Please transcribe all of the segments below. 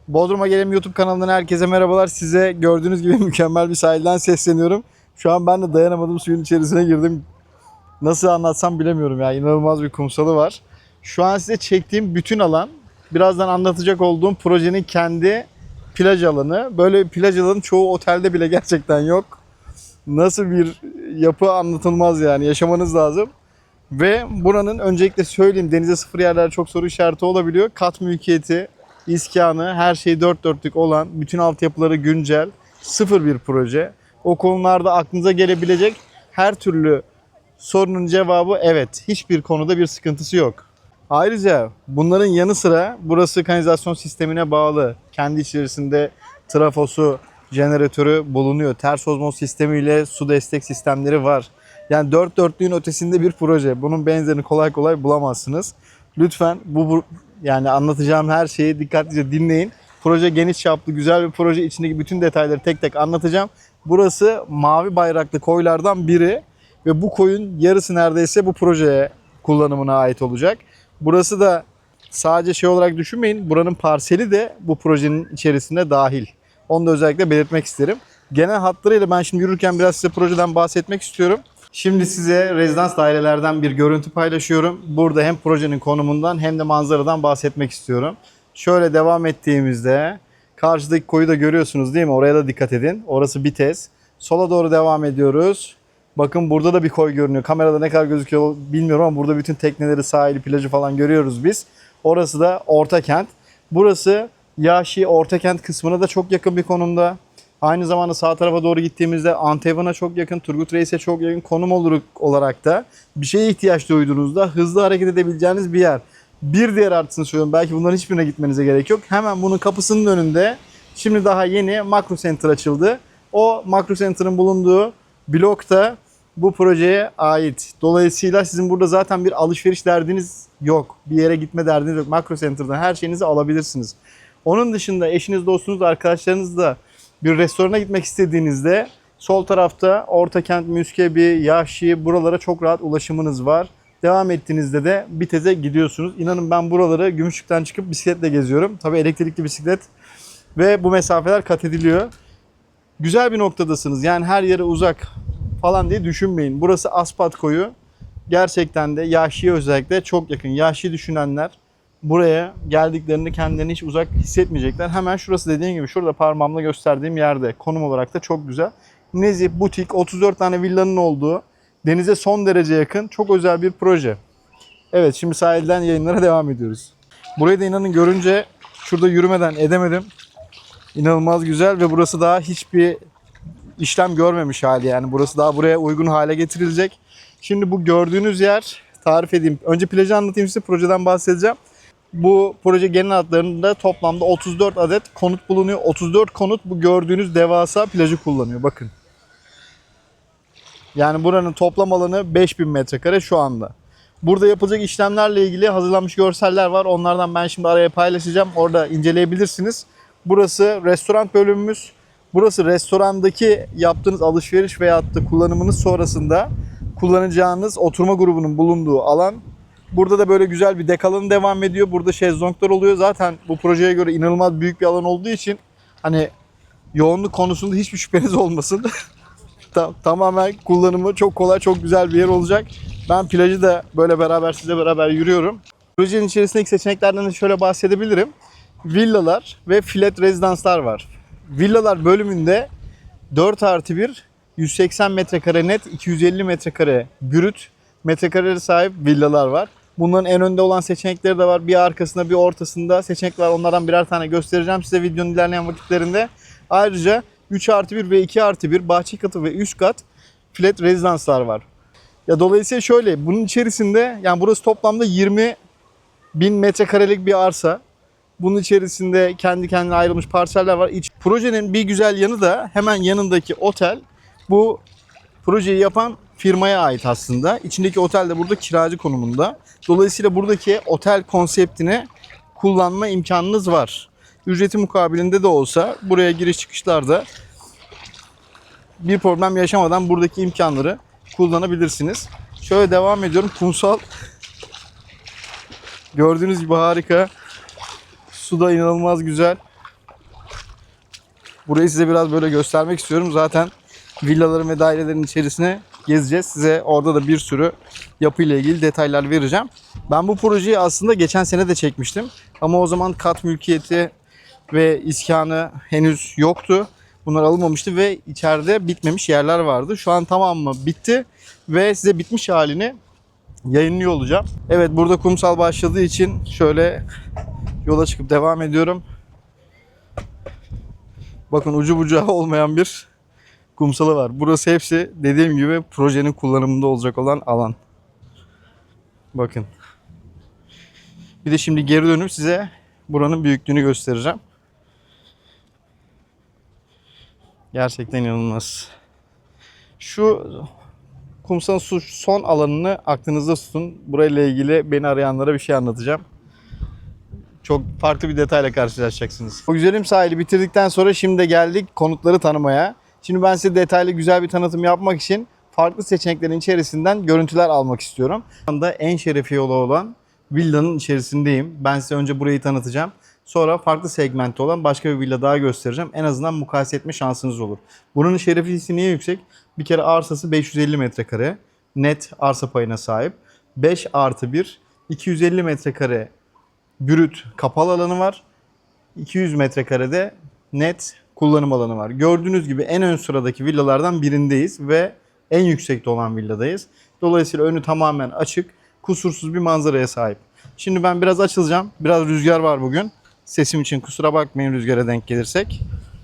Bodrum'a Gelelim YouTube kanalından herkese merhabalar. Size gördüğünüz gibi mükemmel bir sahilden sesleniyorum. Şu an ben de dayanamadım, suyun içerisine girdim. Nasıl anlatsam bilemiyorum ya. İnanılmaz bir kumsalı var. Şu an size çektiğim bütün alan, birazdan anlatacak olduğum projenin kendi plaj alanı. Böyle bir plaj alanı çoğu otelde bile gerçekten yok. Nasıl bir yapı anlatılmaz yani. Yaşamanız lazım. Ve buranın öncelikle söyleyeyim, denize sıfır yerler çok soru işareti olabiliyor. Kat mülkiyeti, iskanı, her şey dört dörtlük olan, bütün altyapıları güncel, sıfır bir proje. O konularda aklınıza gelebilecek her türlü sorunun cevabı evet. Hiçbir konuda bir sıkıntısı yok. Ayrıca bunların yanı sıra burası kanalizasyon sistemine bağlı. Kendi içerisinde trafosu, jeneratörü bulunuyor. Ters ozmoz sistemiyle su destek sistemleri var. Yani dört dörtlüğün ötesinde bir proje. Bunun benzerini kolay kolay bulamazsınız. Lütfen yani anlatacağım her şeyi dikkatlice dinleyin. Proje geniş çaplı, güzel bir proje. İçindeki bütün detayları tek tek anlatacağım. Burası mavi bayraklı koylardan biri ve bu koyun yarısı neredeyse bu projeye kullanımına ait olacak. Burası da sadece şey olarak düşünmeyin. Buranın parseli de bu projenin içerisinde dahil. Onu da özellikle belirtmek isterim. Genel hatlarıyla ben şimdi yürürken biraz size projeden bahsetmek istiyorum. Şimdi size rezidans dairelerden bir görüntü paylaşıyorum. Burada hem projenin konumundan hem de manzaradan bahsetmek istiyorum. Şöyle devam ettiğimizde karşıdaki koyu da görüyorsunuz değil mi? Oraya da dikkat edin. Orası Bites. Sola doğru devam ediyoruz. Bakın burada da bir koy görünüyor. Kamerada ne kadar gözüküyor bilmiyorum ama burada bütün tekneleri, sahili, plajı falan görüyoruz biz. Orası da Ortakent. Burası Yaşi Ortakent kısmına da çok yakın bir konumda. Aynı zamanda sağ tarafa doğru gittiğimizde Antep'e çok yakın, Turgut Reis'e çok yakın konum olarak da bir şeye ihtiyaç duyduğunuzda hızlı hareket edebileceğiniz bir yer. Bir diğer artısını söylüyorum. Belki bunların hiçbirine gitmenize gerek yok. Hemen bunun kapısının önünde şimdi daha yeni Makro Center açıldı. O Makro Center'ın bulunduğu blokta bu projeye ait. Dolayısıyla sizin burada zaten bir alışveriş derdiniz yok. Bir yere gitme derdiniz yok. Makro Center'dan her şeyinizi alabilirsiniz. Onun dışında eşiniz, dostunuz, arkadaşlarınızla bir restorana gitmek istediğinizde sol tarafta Ortakent, Müskebi, Yahşi buralara çok rahat ulaşımınız var. Devam ettiğinizde de Bitez'e gidiyorsunuz. İnanın ben buraları Gümüşlük'ten çıkıp bisikletle geziyorum. Tabii elektrikli bisiklet ve bu mesafeler kat ediliyor. Güzel bir noktadasınız. Yani her yere uzak falan diye düşünmeyin. Burası Aspat Koyu. Gerçekten de Yahşi'ye özellikle çok yakın. Yahşi düşünenler buraya geldiklerinde kendilerini hiç uzak hissetmeyecekler. Hemen şurası dediğim gibi şurada parmağımla gösterdiğim yerde. Konum olarak da çok güzel. Nezih, butik, 34 tane villanın olduğu, denize son derece yakın çok özel bir proje. Evet, şimdi sahilden yayınlara devam ediyoruz. Burayı da inanın görünce şurada yürümeden edemedim. İnanılmaz güzel ve burası daha hiçbir işlem görmemiş hali, yani burası daha buraya uygun hale getirilecek. Şimdi bu gördüğünüz yer, tarif edeyim. Önce plajı anlatayım size, projeden bahsedeceğim. Bu proje genel hatlarında toplamda 34 adet konut bulunuyor. 34 konut bu gördüğünüz devasa plajı kullanıyor. Bakın. Yani buranın toplam alanı 5000 metrekare şu anda. Burada yapılacak işlemlerle ilgili hazırlanmış görseller var. Onlardan ben şimdi araya paylaşacağım. Orada inceleyebilirsiniz. Burası restoran bölümümüz. Burası restorandaki yaptığınız alışveriş veyahut da kullanımınız sonrasında kullanacağınız oturma grubunun bulunduğu alan. Burada da böyle güzel bir dek alanı devam ediyor. Burada şezlonglar oluyor. Zaten bu projeye göre inanılmaz büyük bir alan olduğu için hani yoğunluk konusunda hiçbir şüpheniz olmasın. Tamamen kullanımı çok kolay, çok güzel bir yer olacak. Ben plajı da böyle sizle beraber yürüyorum. Projenin içerisindeki seçeneklerden de şöyle bahsedebilirim. Villalar ve flat rezidanslar var. Villalar bölümünde 4+1, 180 metrekare net, 250 metrekare brüt metrekarelere sahip villalar var. Bunların en önde olan seçenekleri de var. Bir arkasında bir ortasında seçenek var. Onlardan birer tane göstereceğim size videonun ilerleyen vakitlerinde. Ayrıca 3+1 ve 2+1 bahçe katı ve üst kat flat rezidanslar var. Ya dolayısıyla şöyle, bunun içerisinde yani burası toplamda 20.000 metrekarelik bir arsa. Bunun içerisinde kendi kendine ayrılmış parseller var. Projenin bir güzel yanı da hemen yanındaki otel. Bu projeyi yapan firmaya ait aslında. İçindeki otel de burada kiracı konumunda. Dolayısıyla buradaki otel konseptini kullanma imkanınız var. Ücreti mukabilinde de olsa buraya giriş çıkışlarda bir problem yaşamadan buradaki imkanları kullanabilirsiniz. Şöyle devam ediyorum. Kumsal gördüğünüz gibi harika. Su da inanılmaz güzel. Burayı size biraz böyle göstermek istiyorum. Zaten villaların ve dairelerin içerisine gezeceğiz. Size orada da bir sürü yapıyla ilgili detaylar vereceğim. Ben bu projeyi aslında geçen sene de çekmiştim. Ama o zaman kat mülkiyeti ve iskanı henüz yoktu. Bunlar alınmamıştı ve içeride bitmemiş yerler vardı. Şu an tamamı bitti ve size bitmiş halini yayınlıyor olacağım. Evet, burada kumsal başladığı için şöyle yola çıkıp devam ediyorum. Bakın, ucu bucağı olmayan bir kumsalı var. Burası hepsi dediğim gibi projenin kullanımında olacak olan alan. Bakın. Bir de şimdi geri dönüp size buranın büyüklüğünü göstereceğim. Gerçekten inanılmaz. Şu kumsalın son alanını aklınızda tutun. Burayla ilgili beni arayanlara bir şey anlatacağım. Çok farklı bir detayla karşılaşacaksınız. O güzelim sahili bitirdikten sonra şimdi de geldik konutları tanımaya. Şimdi ben size detaylı güzel bir tanıtım yapmak için farklı seçeneklerin içerisinden görüntüler almak istiyorum. Şu anda en şerefi yolu olan villanın içerisindeyim. Ben size önce burayı tanıtacağım. Sonra farklı segmentte olan başka bir villa daha göstereceğim. En azından mukayese etme şansınız olur. Buranın şerefisi niye yüksek? Bir kere arsası 550 metrekare. Net arsa payına sahip. 5+1, 250 metrekare brüt kapalı alanı var. 200 metrekarede net kullanım alanı var. Gördüğünüz gibi en ön sıradaki villalardan birindeyiz ve en yüksekte olan villadayız. Dolayısıyla önü tamamen açık, kusursuz bir manzaraya sahip. Şimdi ben biraz açılacağım. Biraz rüzgar var bugün. Sesim için kusura bakmayın rüzgara denk gelirsek.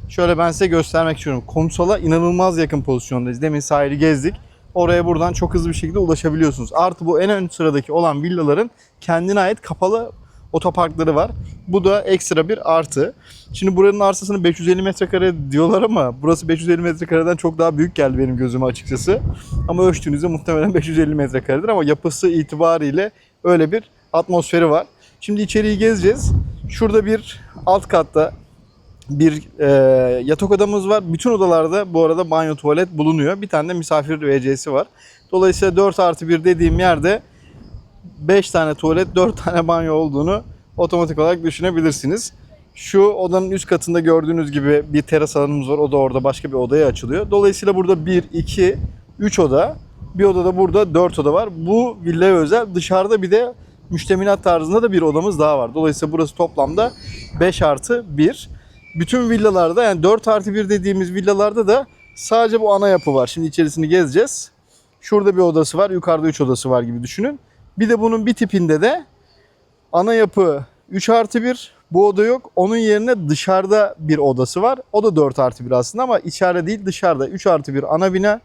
Şöyle ben size göstermek istiyorum. Kumsala inanılmaz yakın pozisyondayız. Demin sahili gezdik. Oraya buradan çok hızlı bir şekilde ulaşabiliyorsunuz. Artı bu en ön sıradaki olan villaların kendine ait kapalı otoparkları var. Bu da ekstra bir artı. Şimdi buranın arsasını 550 metrekare diyorlar ama burası 550 metrekareden çok daha büyük geldi benim gözüme açıkçası. Ama ölçtüğünüzde muhtemelen 550 metrekaredir ama yapısı itibariyle öyle bir atmosferi var. Şimdi içeriği gezeceğiz. Şurada bir alt katta bir yatak odamız var. Bütün odalarda bu arada banyo, tuvalet bulunuyor. Bir tane de misafir WC'si var. Dolayısıyla 4+1 dediğim yerde 5 tane tuvalet, 4 tane banyo olduğunu otomatik olarak düşünebilirsiniz. Şu odanın üst katında gördüğünüz gibi bir teras alanımız var. O da orada başka bir odaya açılıyor. Dolayısıyla burada 1, 2, 3 oda. Bir odada burada 4 oda var. Bu villaya özel. Dışarıda bir de müştemilat tarzında da bir odamız daha var. Dolayısıyla burası toplamda 5+1. Bütün villalarda, yani 4+1 dediğimiz villalarda da sadece bu ana yapı var. Şimdi içerisini gezeceğiz. Şurada bir odası var. Yukarıda 3 odası var gibi düşünün. Bir de bunun bir tipinde de ana yapı 3+1. Bu oda yok. Onun yerine dışarıda bir odası var. O da 4+1 aslında ama içeride değil, dışarıda. 3+1 ana bina.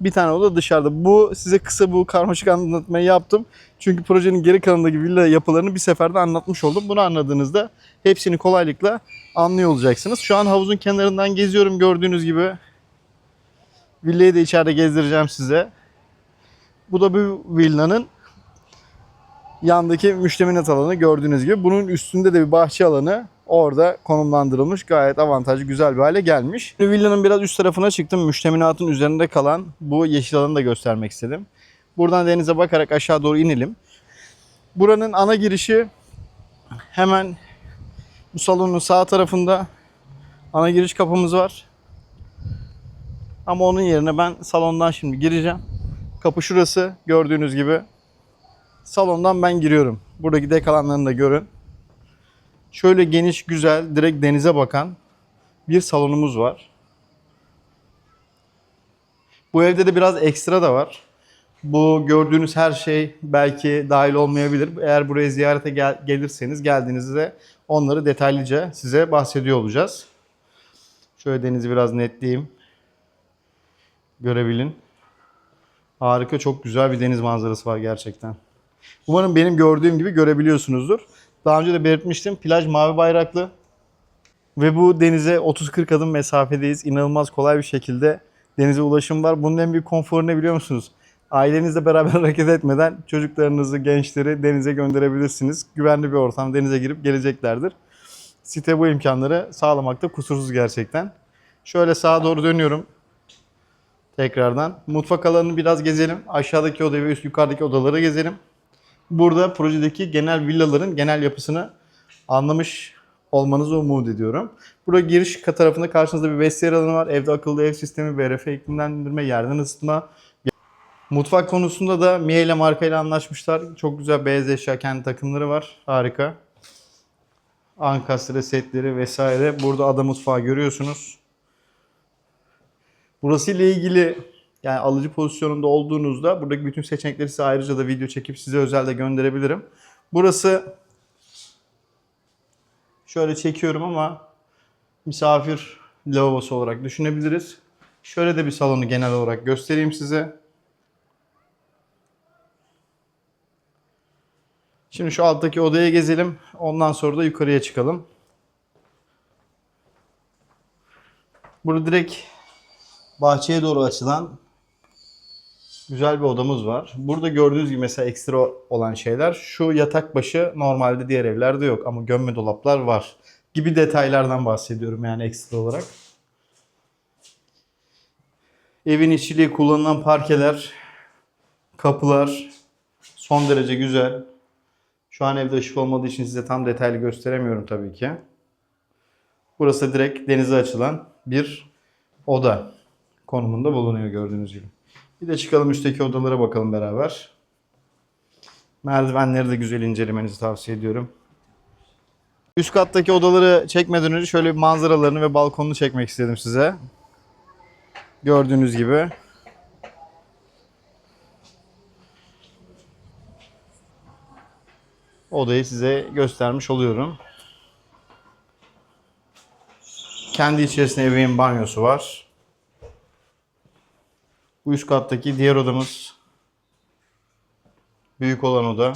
Bir tane oda dışarıda. Bu size kısa bu karmaşık anlatmayı yaptım. Çünkü projenin geri kalanındaki villa yapılarını bir seferde anlatmış oldum. Bunu anladığınızda hepsini kolaylıkla anlıyor olacaksınız. Şu an havuzun kenarından geziyorum gördüğünüz gibi. Villayı da içeride gezdireceğim size. Bu da bu villanın yandaki müştemilat alanı gördüğünüz gibi. Bunun üstünde de bir bahçe alanı orada konumlandırılmış. Gayet avantajlı, güzel bir hale gelmiş. Villanın biraz üst tarafına çıktım. Müştemilatın üzerinde kalan bu yeşil alanı da göstermek istedim. Buradan denize bakarak aşağı doğru inelim. Buranın ana girişi hemen bu salonun sağ tarafında ana giriş kapımız var. Ama onun yerine ben salondan şimdi gireceğim. Kapı şurası gördüğünüz gibi. Salondan ben giriyorum. Buradaki dek alanlarını da görün. Şöyle geniş, güzel, direkt denize bakan bir salonumuz var. Bu evde de biraz ekstra da var. Bu gördüğünüz her şey belki dahil olmayabilir. Eğer buraya ziyarete gelirseniz geldiğinizde onları detaylıca size bahsediyor olacağız. Şöyle denizi biraz netleyeyim. Görebilin. Harika, çok güzel bir deniz manzarası var gerçekten. Umarım benim gördüğüm gibi görebiliyorsunuzdur. Daha önce de belirtmiştim. Plaj mavi bayraklı. Ve bu denize 30-40 adım mesafedeyiz. İnanılmaz kolay bir şekilde denize ulaşım var. Bunun en büyük konforu ne biliyor musunuz? Ailenizle beraber hareket etmeden çocuklarınızı, gençleri denize gönderebilirsiniz. Güvenli bir ortam, denize girip geleceklerdir. Site bu imkanları sağlamakta kusursuz gerçekten. Şöyle sağa doğru dönüyorum. Tekrardan. Mutfak alanını biraz gezelim. Aşağıdaki odayı ve yukarıdaki odaları gezelim. Burada projedeki genel villaların genel yapısını anlamış olmanızı umut ediyorum. Burada giriş tarafında karşınızda bir vestiyer alanı var. Evde akıllı ev sistemi, BRF iklimlendirme, yerden ısıtma. Mutfak konusunda da Miele markayla anlaşmışlar. Çok güzel beyaz eşya kendi takımları var. Harika. Ankastre setleri vesaire. Burada ada mutfağı görüyorsunuz. Burası ile ilgili yani alıcı pozisyonunda olduğunuzda buradaki bütün seçenekleri size ayrıca da video çekip size özel de gönderebilirim. Burası şöyle çekiyorum ama misafir lavabosu olarak düşünebiliriz. Şöyle de bir salonu genel olarak göstereyim size. Şimdi şu alttaki odaya gezelim. Ondan sonra da yukarıya çıkalım. Burada direkt bahçeye doğru açılan güzel bir odamız var. Burada gördüğünüz gibi mesela ekstra olan şeyler. Şu yatak başı normalde diğer evlerde yok ama gömme dolaplar var. Gibi detaylardan bahsediyorum yani ekstra olarak. Evin içiliği kullanılan parkeler, kapılar son derece güzel. Şu an evde ışık olmadığı için size tam detaylı gösteremiyorum tabii ki. Burası direkt denize açılan bir oda konumunda bulunuyor gördüğünüz gibi. Bir de çıkalım üstteki odalara bakalım beraber. Merdivenleri de güzel incelemenizi tavsiye ediyorum. Üst kattaki odaları çekmeden önce şöyle bir manzaralarını ve balkonunu çekmek istedim size. Gördüğünüz gibi. Odayı size göstermiş oluyorum. Kendi içerisinde ebeveyn banyosu var. Bu üst kattaki diğer odamız büyük olan oda.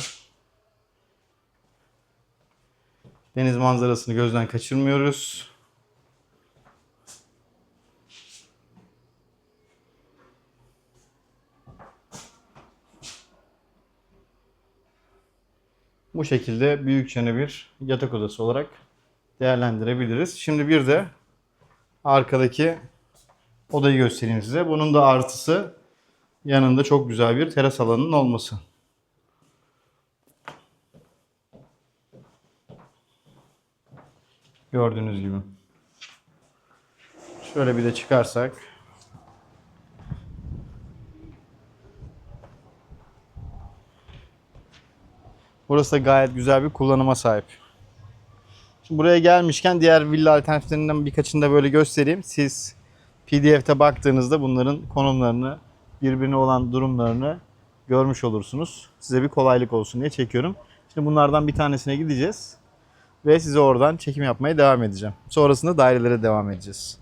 Deniz manzarasını gözden kaçırmıyoruz. Bu şekilde büyükçe bir yatak odası olarak değerlendirebiliriz. Şimdi bir de arkadaki odayı göstereyim size. Bunun da artısı yanında çok güzel bir teras alanının olması. Gördüğünüz gibi. Şöyle bir de çıkarsak. Burası da gayet güzel bir kullanıma sahip. Şimdi buraya gelmişken diğer villa alternatiflerinden birkaçını da böyle göstereyim. Siz PDF'te baktığınızda bunların konumlarını, birbirine olan durumlarını görmüş olursunuz. Size bir kolaylık olsun diye çekiyorum. Şimdi bunlardan bir tanesine gideceğiz. Ve size oradan çekim yapmaya devam edeceğim. Sonrasında dairelere devam edeceğiz.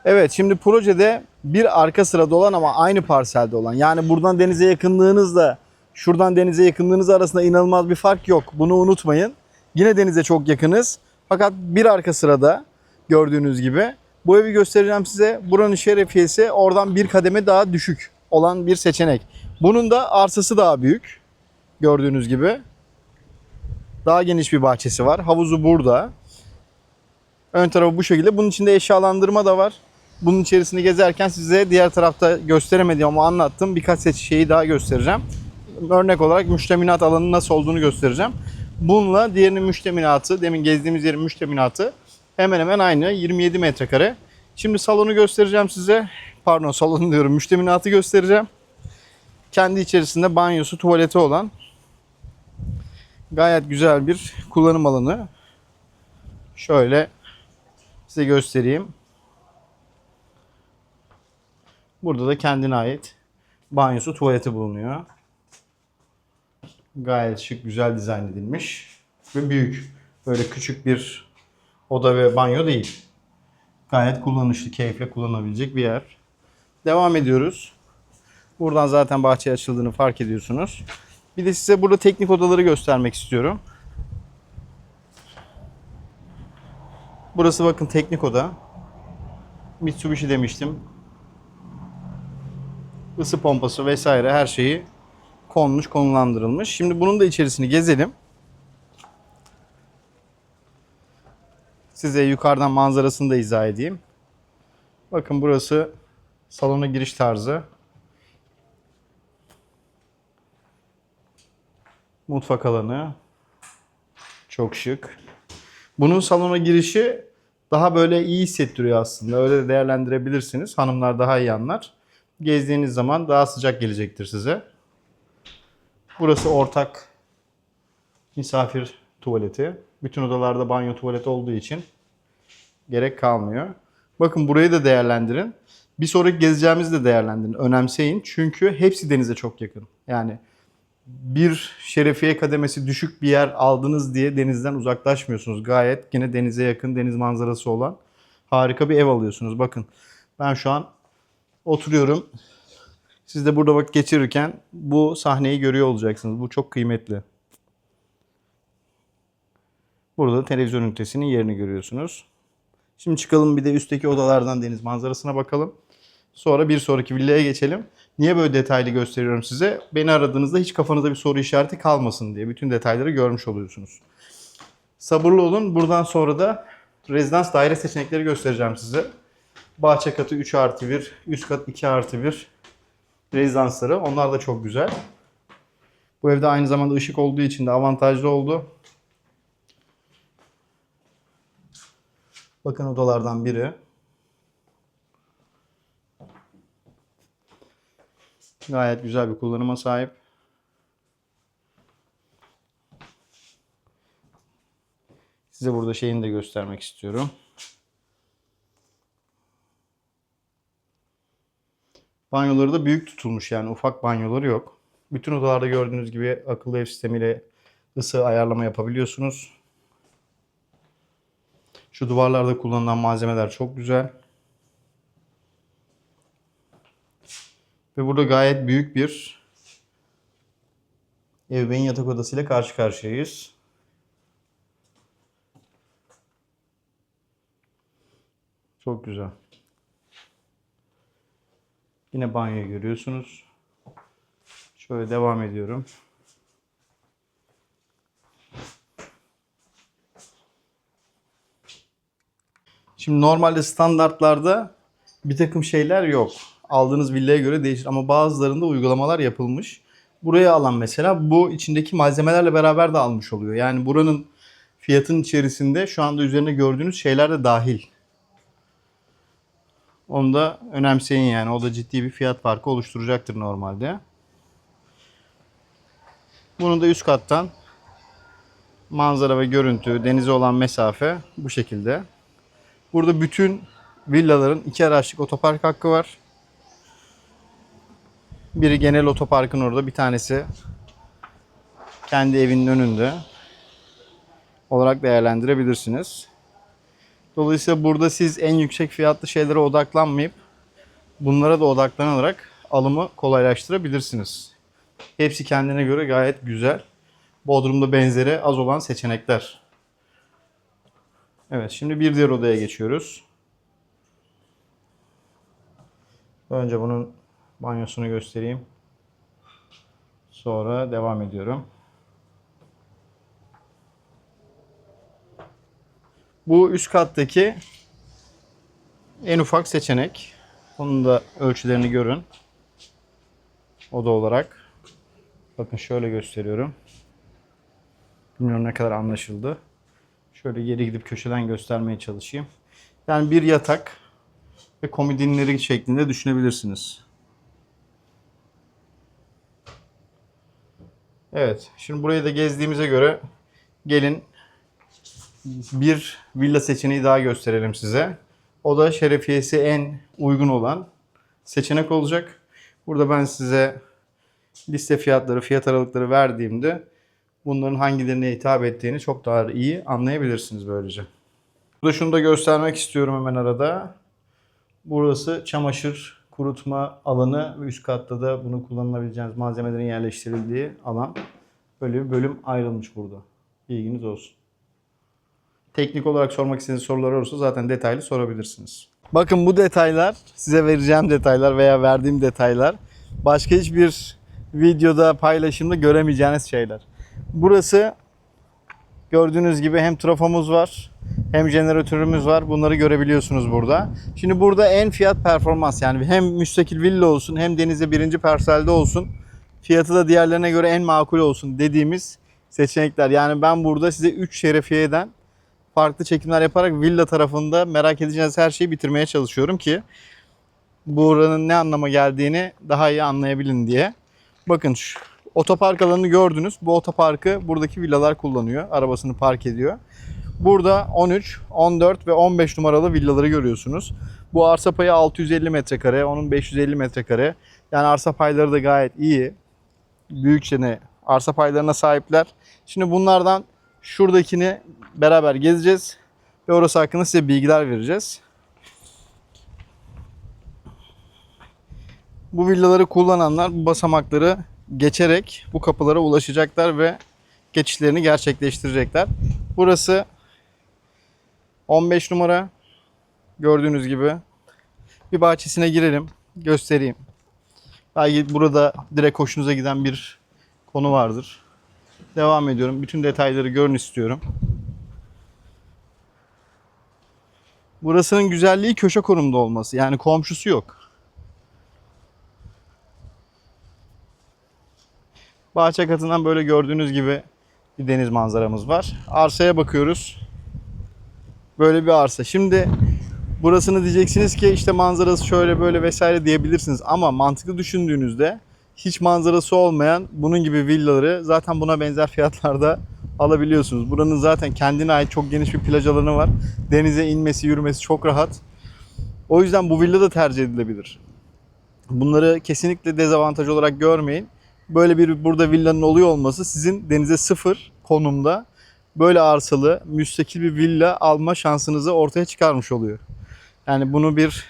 Evet, şimdi projede bir arka sırada olan ama aynı parselde olan. Yani buradan denize yakınlığınızla şuradan denize yakınlığınız arasında inanılmaz bir fark yok. Bunu unutmayın. Yine denize çok yakınız. Fakat bir arka sırada gördüğünüz gibi. Bu evi göstereceğim size. Buranın şerefiyesi oradan bir kademe daha düşük olan bir seçenek. Bunun da arsası daha büyük. Gördüğünüz gibi. Daha geniş bir bahçesi var. Havuzu burada. Ön tarafı bu şekilde. Bunun içinde eşyalandırma da var. Bunun içerisinde gezerken size diğer tarafta gösteremediğim ama anlattığım birkaç şeyi daha göstereceğim. Örnek olarak müştemilat alanının nasıl olduğunu göstereceğim. Bununla diğerinin müştemilatı, demin gezdiğimiz yerin müştemilatı hemen hemen aynı. 27 metrekare. Şimdi salonu göstereceğim size. Pardon, salonu diyorum. Müştemilatı göstereceğim. Kendi içerisinde banyosu, tuvaleti olan gayet güzel bir kullanım alanı. Şöyle size göstereyim. Burada da kendine ait banyosu, tuvaleti bulunuyor. Gayet şık, güzel dizayn edilmiş ve büyük. Böyle küçük bir oda ve banyo değil. Gayet kullanışlı, keyifle kullanabilecek bir yer. Devam ediyoruz. Buradan zaten bahçeye açıldığını fark ediyorsunuz. Bir de size burada teknik odaları göstermek istiyorum. Burası bakın teknik oda. Mitsubishi demiştim. Isı pompası vesaire her şeyi konmuş, konumlandırılmış. Şimdi bunun da içerisini gezelim. Size yukarıdan manzarasını da izah edeyim. Bakın burası salona giriş tarzı. Mutfak alanı. Çok şık. Bunun salona girişi daha böyle iyi hissettiriyor aslında. Öyle de değerlendirebilirsiniz. Hanımlar daha iyi anlar. Gezdiğiniz zaman daha sıcak gelecektir size. Burası ortak misafir tuvaleti. Bütün odalarda banyo tuvaleti olduğu için gerek kalmıyor. Bakın burayı da değerlendirin. Bir sonraki gezeceğimizi de değerlendirin. Önemseyin. Çünkü hepsi denize çok yakın. Yani bir şerefiye kademesi düşük bir yer aldınız diye denizden uzaklaşmıyorsunuz. Gayet yine denize yakın, deniz manzarası olan harika bir ev alıyorsunuz. Bakın ben şu an oturuyorum. Siz de burada vakit geçirirken bu sahneyi görüyor olacaksınız. Bu çok kıymetli. Burada televizyon ünitesinin yerini görüyorsunuz. Şimdi çıkalım bir de üstteki odalardan deniz manzarasına bakalım. Sonra bir sonraki villaya geçelim. Niye böyle detaylı gösteriyorum size? Beni aradığınızda hiç kafanızda bir soru işareti kalmasın diye. Bütün detayları görmüş oluyorsunuz. Sabırlı olun. Buradan sonra da rezidans daire seçenekleri göstereceğim size. Bahçe katı 3+1, üst kat 2+1 rezidansları. Onlar da çok güzel. Bu evde aynı zamanda ışık olduğu için de avantajlı oldu. Bakın odalardan biri. Gayet güzel bir kullanıma sahip. Size burada şeyini de göstermek istiyorum. Banyoları da büyük tutulmuş, yani ufak banyoları yok. Bütün odalarda gördüğünüz gibi akıllı ev sistemiyle ısı ayarlama yapabiliyorsunuz. Şu duvarlarda kullanılan malzemeler çok güzel. Ve burada gayet büyük bir ebeveyn yatak odasıyla karşı karşıyayız. Çok güzel. Yine banyoyu görüyorsunuz. Şöyle devam ediyorum. Şimdi normalde standartlarda bir takım şeyler yok. Aldığınız villaya göre değişir ama bazılarında uygulamalar yapılmış. Buraya alan mesela bu içindeki malzemelerle beraber de almış oluyor. Yani buranın fiyatın içerisinde şu anda üzerine gördüğünüz şeyler de dahil. Onu da önemseyin yani. O da ciddi bir fiyat farkı oluşturacaktır normalde. Bunun da üst kattan manzara ve görüntü, denize olan mesafe bu şekilde. Burada bütün villaların 2 araçlık otopark hakkı var. Biri genel otoparkın orada, bir tanesi kendi evinin önünde olarak değerlendirebilirsiniz. Dolayısıyla burada siz en yüksek fiyatlı şeylere odaklanmayıp bunlara da odaklanarak alımı kolaylaştırabilirsiniz. Hepsi kendine göre gayet güzel. Bodrum'da benzeri az olan seçenekler. Evet, şimdi bir diğer odaya geçiyoruz. Önce bunun banyosunu göstereyim. Sonra devam ediyorum. Bu üst kattaki en ufak seçenek. Onun da ölçülerini görün. Oda olarak. Bakın şöyle gösteriyorum. Bilmiyorum ne kadar anlaşıldı. Şöyle geri gidip köşeden göstermeye çalışayım. Yani bir yatak ve komodinleri şeklinde düşünebilirsiniz. Evet, şimdi burayı da gezdiğimize göre gelin bir villa seçeneği daha gösterelim size. O da şerefiyesi en uygun olan seçenek olacak. Burada ben size liste fiyatları, fiyat aralıkları verdiğimde bunların hangilerine hitap ettiğini çok daha iyi anlayabilirsiniz böylece. Burada şunu da göstermek istiyorum hemen arada. Burası çamaşır kurutma alanı ve üst katta da bunu kullanılabileceğiniz malzemelerin yerleştirildiği alan. Böyle bir bölüm ayrılmış burada. Bilginiz olsun. Teknik olarak sormak istediğiniz sorular olursa zaten detaylı sorabilirsiniz. Bakın bu detaylar, size vereceğim detaylar veya verdiğim detaylar başka hiçbir videoda, paylaşımda göremeyeceğiniz şeyler. Burası gördüğünüz gibi hem trafomuz var hem jeneratörümüz var. Bunları görebiliyorsunuz burada. Şimdi burada en fiyat performans, yani hem müstakil villa olsun hem denize birinci parselde olsun. Fiyatı da diğerlerine göre en makul olsun dediğimiz seçenekler. Yani ben burada size 3 şerefiyeden farklı çekimler yaparak villa tarafında merak edeceğiniz her şeyi bitirmeye çalışıyorum ki buranın ne anlama geldiğini daha iyi anlayabilin diye. Bakın şu otopark alanını gördünüz. Bu otoparkı buradaki villalar kullanıyor. Arabasını park ediyor. Burada 13, 14 ve 15 numaralı villaları görüyorsunuz. Bu arsa payı 650 metrekare, onun 550 metrekare. Yani arsa payları da gayet iyi. Büyükçe arsa paylarına sahipler. Şimdi bunlardan şuradakini beraber gezeceğiz ve orası hakkında size bilgiler vereceğiz. Bu villaları kullananlar bu basamakları geçerek bu kapılara ulaşacaklar ve geçişlerini gerçekleştirecekler. Burası 15 numara. Gördüğünüz gibi. Bir bahçesine girelim. Göstereyim. Belki burada direkt hoşunuza giden bir konu vardır. Devam ediyorum. Bütün detayları görün istiyorum. Burasının güzelliği köşe konumda olması. Yani komşusu yok. Bahçe katından böyle gördüğünüz gibi bir deniz manzaramız var. Arsaya bakıyoruz. Böyle bir arsa. Şimdi burasını diyeceksiniz ki işte manzarası şöyle böyle vesaire diyebilirsiniz. Ama mantıklı düşündüğünüzde hiç manzarası olmayan bunun gibi villaları zaten buna benzer fiyatlarda alabiliyorsunuz. Buranın zaten kendine ait çok geniş bir plaj alanı var. Denize inmesi, yürümesi çok rahat. O yüzden bu villa da tercih edilebilir. Bunları kesinlikle dezavantaj olarak görmeyin. Böyle bir burada villanın oluyor olması sizin denize sıfır konumda böyle arsalı, müstakil bir villa alma şansınızı ortaya çıkarmış oluyor. Yani bunu bir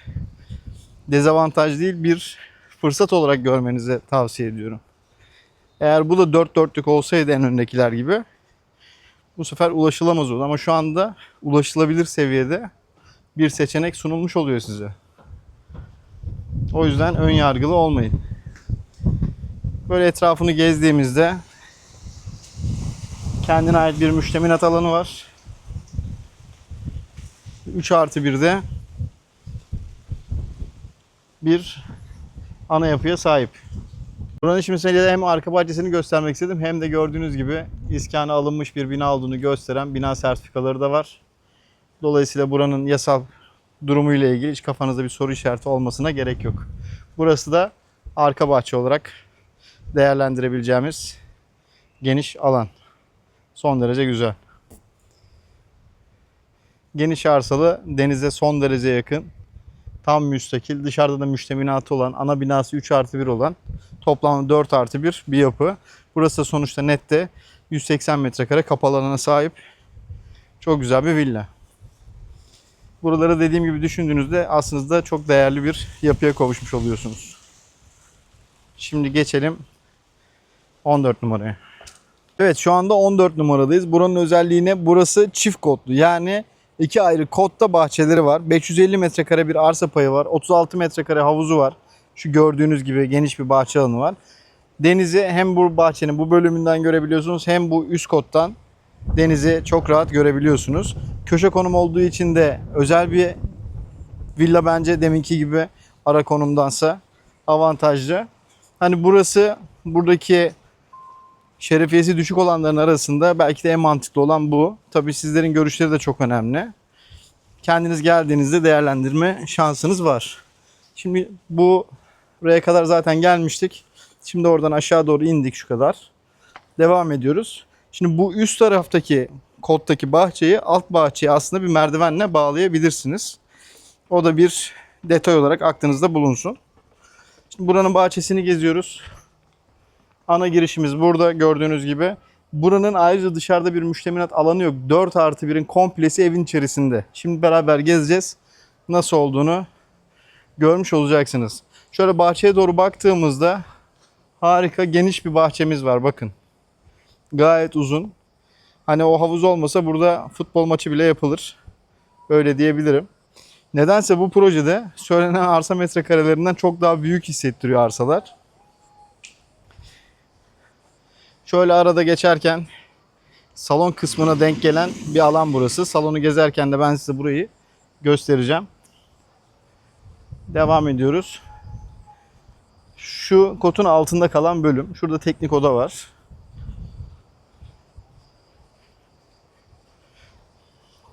dezavantaj değil, bir fırsat olarak görmenizi tavsiye ediyorum. Eğer bu da dört dörtlük olsaydı en öndekiler gibi bu sefer ulaşılamaz oldu. Ama şu anda ulaşılabilir seviyede bir seçenek sunulmuş oluyor size. O yüzden ön yargılı olmayın. Böyle etrafını gezdiğimizde kendine ait bir müştemilat alanı var. 3+1'de bir ana yapıya sahip. Buranın şimdi size hem arka bahçesini göstermek istedim hem de gördüğünüz gibi iskana alınmış bir bina olduğunu gösteren bina sertifikaları da var. Dolayısıyla buranın yasal durumuyla ilgili hiç kafanızda bir soru işareti olmasına gerek yok. Burası da arka bahçe olarak değerlendirebileceğimiz geniş alan. Son derece güzel. Geniş arsalı, denize son derece yakın. Tam müstakil, dışarıda da müşteminatı olan, ana binası 3+1 olan toplamda 4+1 bir yapı. Burası da sonuçta nette 180 metrekare kapalı alana sahip. Çok güzel bir villa. Buraları dediğim gibi düşündüğünüzde aslında çok değerli bir yapıya kavuşmuş oluyorsunuz. Şimdi geçelim 14 numaraya. Evet, şu anda 14 numaradayız. Buranın özelliği ne? Burası çift kotlu. Yani iki ayrı kotta bahçeleri var. 550 metrekare bir arsa payı var. 36 metrekare havuzu var. Şu gördüğünüz gibi geniş bir bahçe alanı var. Denizi hem bu bahçenin bu bölümünden görebiliyorsunuz hem bu üst kottan denizi çok rahat görebiliyorsunuz. Köşe konum olduğu için de özel bir villa bence deminki gibi ara konumdansa avantajlı. Hani burası buradaki şerefiyesi düşük olanların arasında belki de en mantıklı olan bu. Tabii sizlerin görüşleri de çok önemli. Kendiniz geldiğinizde değerlendirme şansınız var. Şimdi buraya kadar zaten gelmiştik. Şimdi oradan aşağı doğru indik şu kadar. Devam ediyoruz. Şimdi bu üst taraftaki kottaki bahçeyi alt bahçeye aslında bir merdivenle bağlayabilirsiniz. O da bir detay olarak aklınızda bulunsun. Şimdi buranın bahçesini geziyoruz. Ana girişimiz burada gördüğünüz gibi. Buranın ayrıca dışarıda bir müştemilat alanı yok. 4+1'in komplesi evin içerisinde. Şimdi beraber gezeceğiz. Nasıl olduğunu görmüş olacaksınız. Şöyle bahçeye doğru baktığımızda harika geniş bir bahçemiz var bakın. Gayet uzun. Hani o havuz olmasa burada futbol maçı bile yapılır. Öyle diyebilirim. Nedense bu projede söylenen arsa metrekarelerinden çok daha büyük hissettiriyor arsalar. Şöyle arada geçerken salon kısmına denk gelen bir alan burası. Salonu gezerken de ben size burayı göstereceğim. Devam ediyoruz. Şu kotun altında kalan bölüm. Şurada teknik oda var.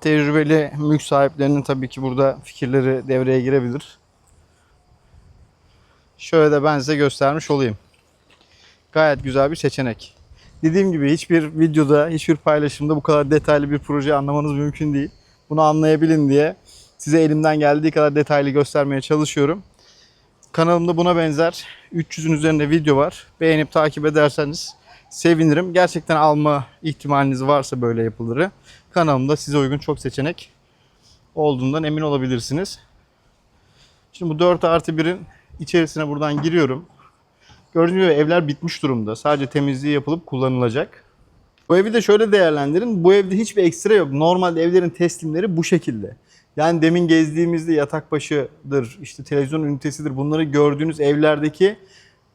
Tecrübeli mülk sahiplerinin tabii ki burada fikirleri devreye girebilir. Şöyle de ben size göstermiş olayım. Gayet güzel bir seçenek. Dediğim gibi hiçbir videoda, hiçbir paylaşımda bu kadar detaylı bir projeyi anlamanız mümkün değil. Bunu anlayabilin diye size elimden geldiği kadar detaylı göstermeye çalışıyorum. Kanalımda buna benzer 300'ün üzerinde video var. Beğenip takip ederseniz sevinirim. Gerçekten alma ihtimaliniz varsa böyle yapıları kanalımda size uygun çok seçenek olduğundan emin olabilirsiniz. Şimdi bu 4+1'in içerisine buradan giriyorum. Gördüğünüz gibi evler bitmiş durumda. Sadece temizliği yapılıp kullanılacak. Bu evi de şöyle değerlendirin. Bu evde hiçbir ekstra yok. Normalde evlerin teslimleri bu şekilde. Yani demin gezdiğimizde yatak başıdır, işte televizyon ünitesidir. Bunları gördüğünüz evlerdeki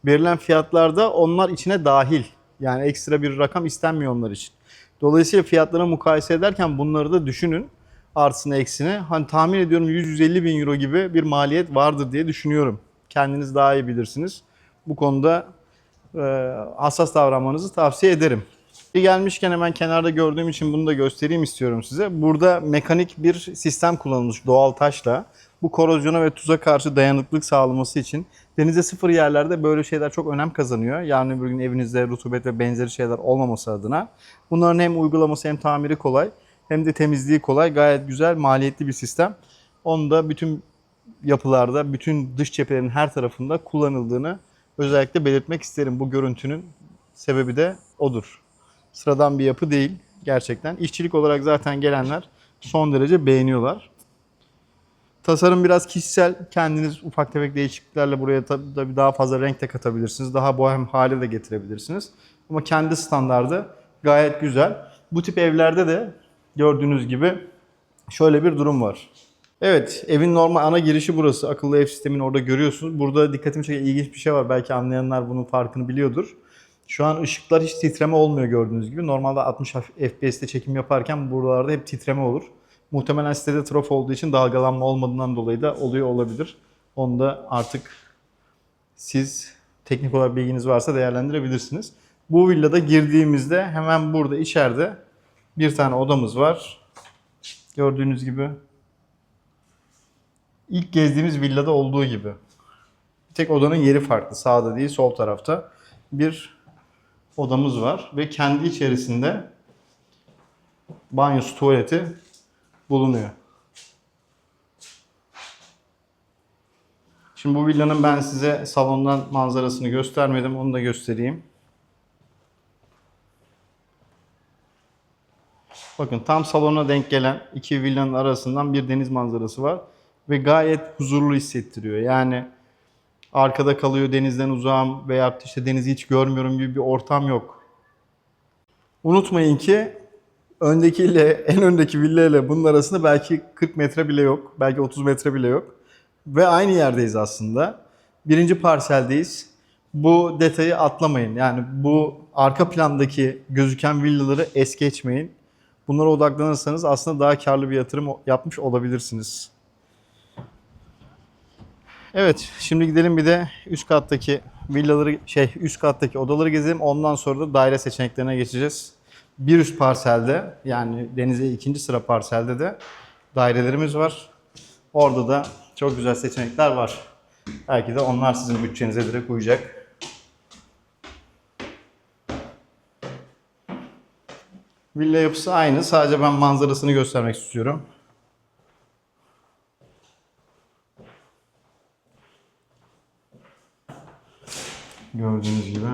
verilen fiyatlarda onlar içine dahil. Yani ekstra bir rakam istenmiyor onlar için. Dolayısıyla fiyatlara mukayese ederken bunları da düşünün. Artısını eksini. Hani tahmin ediyorum 100-150 bin euro gibi bir maliyet vardır diye düşünüyorum. Kendiniz daha iyi bilirsiniz. Bu konuda hassas davranmanızı tavsiye ederim. Gelmişken hemen kenarda gördüğüm için bunu da göstereyim istiyorum size. Burada mekanik bir sistem kullanılmış doğal taşla. Bu korozyona ve tuza karşı dayanıklılık sağlaması için denize sıfır yerlerde böyle şeyler çok önem kazanıyor. Yarın öbür gün evinizde rutubet ve benzeri şeyler olmaması adına. Bunların hem uygulaması hem tamiri kolay hem de temizliği kolay. Gayet güzel, maliyetli bir sistem. Onu da bütün yapılarda, bütün dış cephelerin her tarafında kullanıldığını özellikle belirtmek isterim. Bu görüntünün sebebi de odur. Sıradan bir yapı değil gerçekten. İşçilik olarak zaten gelenler son derece beğeniyorlar. Tasarım biraz kişisel. Kendiniz ufak tefek değişikliklerle buraya tabii daha fazla renk de katabilirsiniz. Daha bohem hale de getirebilirsiniz. Ama kendi standardı gayet güzel. Bu tip evlerde de gördüğünüz gibi şöyle bir durum var. Evet, evin normal ana girişi burası. Akıllı ev sistemini orada görüyorsunuz. Burada dikkatimi çeken ilginç bir şey var. Belki anlayanlar bunun farkını biliyordur. Şu an ışıklar hiç titreme olmuyor gördüğünüz gibi. Normalde 60 FPS'te çekim yaparken buralarda hep titreme olur. Muhtemelen sitede trafo olduğu için dalgalanma olmadığından dolayı da oluyor olabilir. Onu da artık siz teknik olarak bilginiz varsa değerlendirebilirsiniz. Bu villada girdiğimizde hemen burada içeride bir tane odamız var. Gördüğünüz gibi. İlk gezdiğimiz villada olduğu gibi. Bir tek odanın yeri farklı. Sağda değil, sol tarafta bir odamız var. Ve kendi içerisinde banyosu, tuvaleti bulunuyor. Şimdi bu villanın ben size salondan manzarasını göstermedim. Onu da göstereyim. Bakın tam salona denk gelen iki villanın arasından bir deniz manzarası var. Ve gayet huzurlu hissettiriyor. Yani arkada kalıyor, denizden uzağım veya işte denizi hiç görmüyorum gibi bir ortam yok. Unutmayın ki en öndeki villa ile bunun arasında belki 40 metre bile yok. Belki 30 metre bile yok. Ve aynı yerdeyiz aslında. Birinci parseldeyiz. Bu detayı atlamayın. Yani bu arka plandaki gözüken villaları es geçmeyin. Bunlara odaklanırsanız aslında daha karlı bir yatırım yapmış olabilirsiniz. Evet, şimdi gidelim bir de üst kattaki üst kattaki odaları gezelim. Ondan sonra da daire seçeneklerine geçeceğiz. Bir üst parselde, yani denize ikinci sıra parselde de dairelerimiz var. Orada da çok güzel seçenekler var. Belki de onlar sizin bütçenize direkt uyacak. Villa yapısı aynı. Sadece ben manzarasını göstermek istiyorum. Gördüğünüz gibi.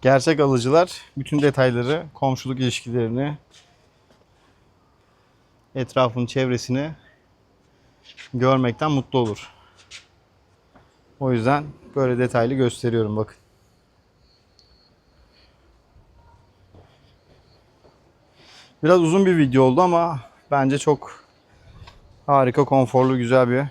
Gerçek alıcılar bütün detayları, komşuluk ilişkilerini, etrafın çevresini görmekten mutlu olur. O yüzden böyle detaylı gösteriyorum bakın. Biraz uzun bir video oldu ama bence çok harika, konforlu, güzel bir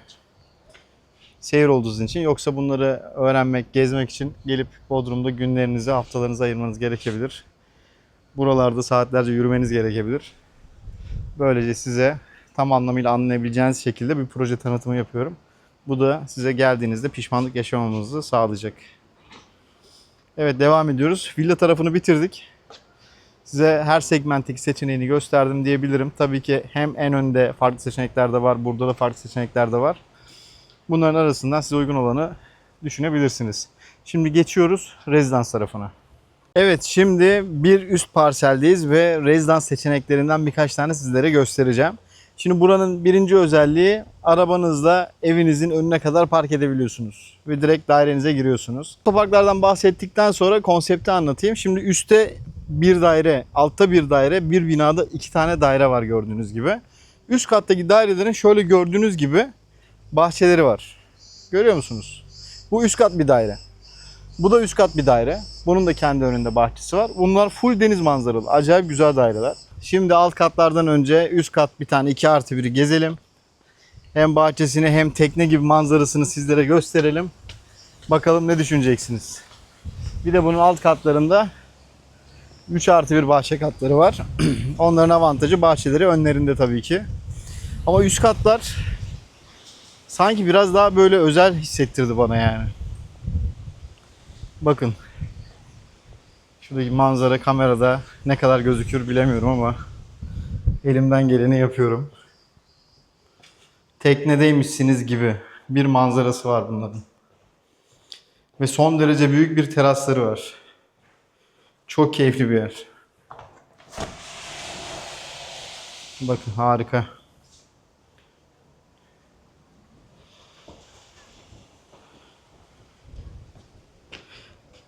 seyir oldu sizin için. Yoksa bunları öğrenmek, gezmek için gelip Bodrum'da günlerinizi, haftalarınızı ayırmanız gerekebilir. Buralarda saatlerce yürümeniz gerekebilir. Böylece size tam anlamıyla anlayabileceğiniz şekilde bir proje tanıtımı yapıyorum. Bu da size geldiğinizde pişmanlık yaşamamanızı sağlayacak. Evet, devam ediyoruz. Villa tarafını bitirdik. Size her segmentteki seçeneğini gösterdim diyebilirim. Tabii ki hem en önde farklı seçenekler de var. Burada da farklı seçenekler de var. Bunların arasından size uygun olanı düşünebilirsiniz. Şimdi geçiyoruz rezidans tarafına. Evet, şimdi bir üst parseldeyiz ve rezidans seçeneklerinden birkaç tane sizlere göstereceğim. Şimdi buranın birinci özelliği, arabanızla evinizin önüne kadar park edebiliyorsunuz. Ve direkt dairenize giriyorsunuz. Otoparklardan bahsettikten sonra konsepti anlatayım. Şimdi üstte bir daire, altta bir daire, bir binada 2 tane daire var gördüğünüz gibi. Üst kattaki dairelerin şöyle gördüğünüz gibi bahçeleri var. Görüyor musunuz? Bu üst kat bir daire. Bu da üst kat bir daire. Bunun da kendi önünde bahçesi var. Bunlar full deniz manzaralı. Acayip güzel daireler. Şimdi alt katlardan önce üst kat bir tane 2+1'i gezelim. Hem bahçesini hem tekne gibi manzarasını sizlere gösterelim. Bakalım ne düşüneceksiniz. Bir de bunun alt katlarında 3+1 bahçe katları var. Onların avantajı bahçeleri önlerinde tabii ki. Ama üst katlar sanki biraz daha böyle özel hissettirdi bana yani. Bakın. Şuradaki manzara kamerada ne kadar gözükür bilemiyorum ama elimden geleni yapıyorum. Teknedeymişsiniz gibi bir manzarası var bunların. Ve son derece büyük bir terasları var. Çok keyifli bir yer. Bakın, harika.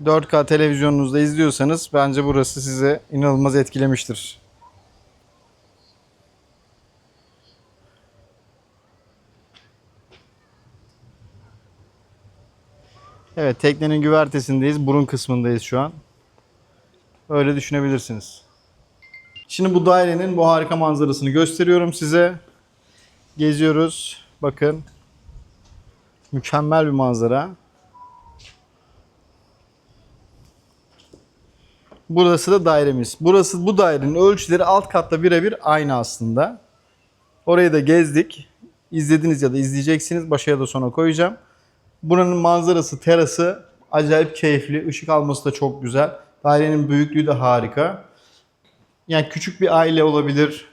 ...4K televizyonunuzda izliyorsanız bence burası sizi inanılmaz etkilemiştir. Evet, teknenin güvertesindeyiz. Burun kısmındayız şu an. Öyle düşünebilirsiniz. Şimdi bu dairenin bu harika manzarasını gösteriyorum size. Geziyoruz. Bakın. Mükemmel bir manzara. Burası da dairemiz. Bu dairenin ölçüleri alt katta birebir aynı aslında. Orayı da gezdik. İzlediniz ya da izleyeceksiniz. Başa da sona koyacağım. Buranın manzarası, terası acayip keyifli. Işık alması da çok güzel. Dairenin büyüklüğü de harika. Yani küçük bir aile olabilir.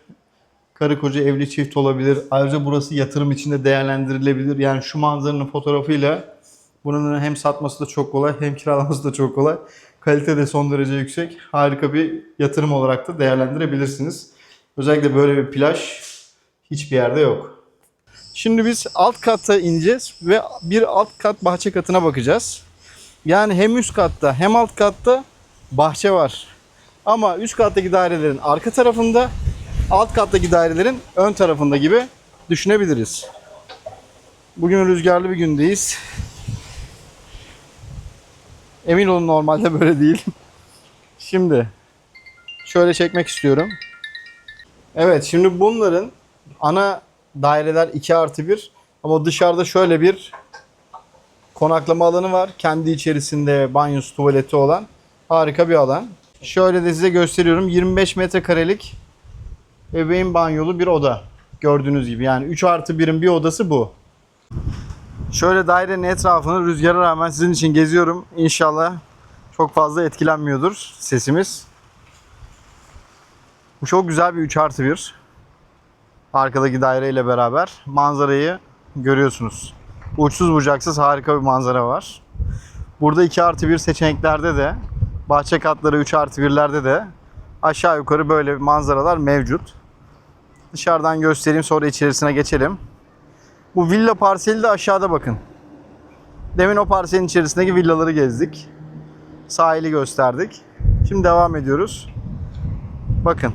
Karı koca evli çift olabilir. Ayrıca burası yatırım için de değerlendirilebilir. Yani şu manzaranın fotoğrafıyla bunun hem satması da çok kolay hem kiralaması da çok kolay. Kalite de son derece yüksek. Harika bir yatırım olarak da değerlendirebilirsiniz. Özellikle böyle bir plaj hiçbir yerde yok. Şimdi biz alt kata ineceğiz ve bir alt kat bahçe katına bakacağız. Yani hem üst katta hem alt katta bahçe var. Ama üst kattaki dairelerin arka tarafında, alt kattaki dairelerin ön tarafında gibi düşünebiliriz. Bugün rüzgarlı bir gündeyiz. Emin olun, normalde böyle değil. Şimdi şöyle çekmek istiyorum. Evet, şimdi bunların ana daireler 2+1 ama dışarıda şöyle bir konaklama alanı var. Kendi içerisinde banyosu, tuvaleti olan harika bir alan. Şöyle de size gösteriyorum. 25 metrekarelik ebeveyn banyolu bir oda. Gördüğünüz gibi yani 3+1'in bir odası bu. Şöyle dairenin etrafını rüzgara rağmen sizin için geziyorum. İnşallah çok fazla etkilenmiyordur sesimiz. Bu çok güzel bir 3+1. Arkadaki daireyle beraber manzarayı görüyorsunuz. Uçsuz bucaksız harika bir manzara var. Burada 2+1 seçeneklerde de, bahçe katları 3+1'lerde de aşağı yukarı böyle manzaralar mevcut. Dışarıdan göstereyim, sonra içerisine geçelim. Bu villa parseli de aşağıda bakın. Demin o parselin içerisindeki villaları gezdik. Sahili gösterdik. Şimdi devam ediyoruz. Bakın.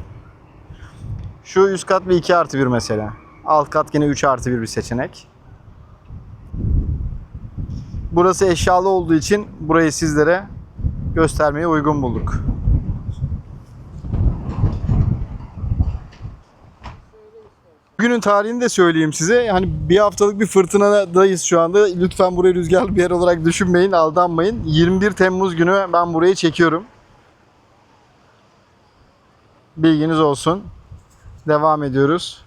Şu üst kat bir 2+1 mesela. Alt kat yine 3+1 bir seçenek. Burası eşyalı olduğu için burayı sizlere göstermeye uygun bulduk. Bugünün tarihini de söyleyeyim size. Hani bir haftalık bir fırtınadayız şu anda. Lütfen burayı rüzgarlı bir yer olarak düşünmeyin, aldanmayın. 21 Temmuz günü ben burayı çekiyorum. Bilginiz olsun. Devam ediyoruz.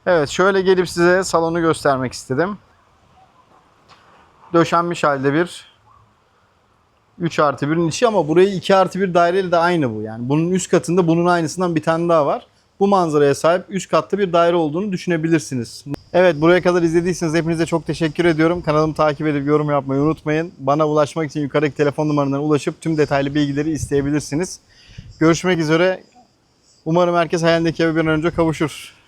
Evet, şöyle gelip size salonu göstermek istedim. Döşenmiş halde bir 3+1'in içi ama burayı 2+1 daireyle de aynı bu. Yani bunun üst katında bunun aynısından bir tane daha var. Bu manzaraya sahip 3 katlı bir daire olduğunu düşünebilirsiniz. Evet, buraya kadar izlediyseniz hepinize çok teşekkür ediyorum. Kanalımı takip edip yorum yapmayı unutmayın. Bana ulaşmak için yukarıdaki telefon numaralarına ulaşıp tüm detaylı bilgileri isteyebilirsiniz. Görüşmek üzere. Umarım herkes hayalindeki eve bir an önce kavuşur.